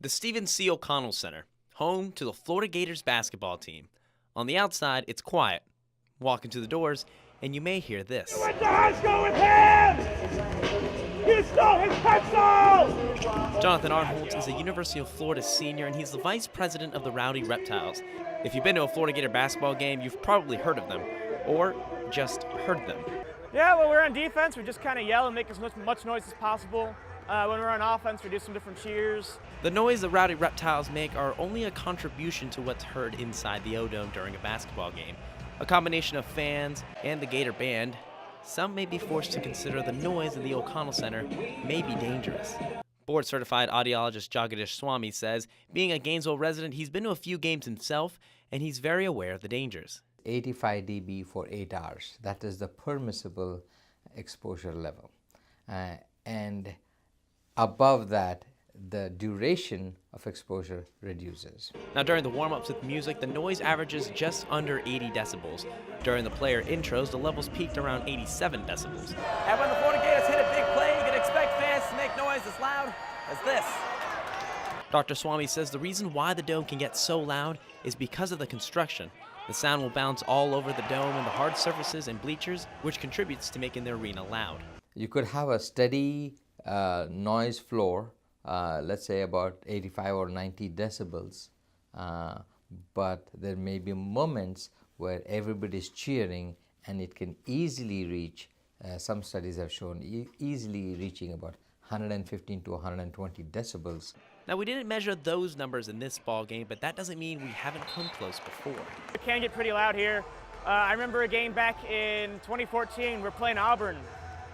The Stephen C. O'Connell Center, home to the Florida Gators basketball team. On the outside, it's quiet. Walk into the doors, and you may hear this. You went to high school with him! You stole his pencil! Jonathan Arnholtz is a University of Florida senior, and he's the vice president of the Rowdy Reptiles. If you've been to a Florida Gator basketball game, you've probably heard of them, or just heard them. Yeah, when we're on defense, we just kind of yell and make as much noise as possible. When we're on offense, we do some different cheers. The noise the Rowdy Reptiles make are only a contribution to what's heard inside the O-Dome during a basketball game. A combination of fans and the Gator band, some may be forced to consider the noise in the O'Connell Center may be dangerous. Board-certified audiologist Jagadish Swamy says, being a Gainesville resident, he's been to a few games himself, and he's very aware of the dangers. 85 dB for 8 hours. That is the permissible exposure level. And above that, the duration of exposure reduces. Now, during the warm-ups with music, the noise averages just under 80 decibels. During the player intros, the levels peaked around 87 decibels. And when the Florida Gators hit a big play, you can expect fans to make noise as loud as this. Dr. Swamy says the reason why the dome can get so loud is because of the construction. The sound will bounce all over the dome and the hard surfaces and bleachers, which contributes to making the arena loud. You could have a steady noise floor, let's say about 85 or 90 decibels, but there may be moments where everybody's cheering and it can easily reach, some studies have shown, easily reaching about 115 to 120 decibels. Now, we didn't measure those numbers in this ball game, but that doesn't mean we haven't come close before. It can get pretty loud here. I remember a game back in 2014, we're playing Auburn,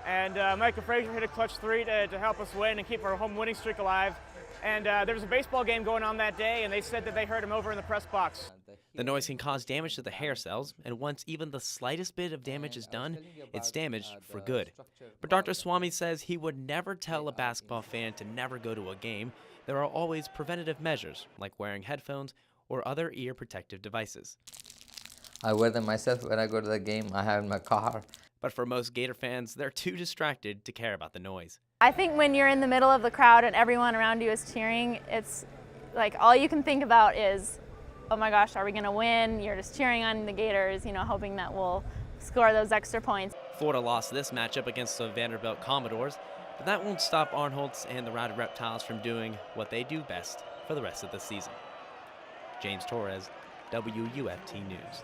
and Michael Frazier hit a clutch three to help us win and keep our home winning streak alive. And there was a baseball game going on that day, and they said that they heard him over in the press box. The noise can cause damage to the hair cells, and once even the slightest bit of damage is done, it's damaged for good. But Dr. Swamy says he would never tell a basketball fan to never go to a game. There are always preventative measures, like wearing headphones or other ear protective devices. I wear them myself when I go to the game. I have in my car. But for most Gator fans, they're too distracted to care about the noise. I think when you're in the middle of the crowd and everyone around you is cheering, it's like all you can think about is, oh my gosh, are we going to win? You're just cheering on the Gators, hoping that we'll score those extra points. Florida lost this matchup against the Vanderbilt Commodores, but that won't stop Arnholtz and the Rowdy Reptiles from doing what they do best for the rest of the season. James Torrez, WUFT News.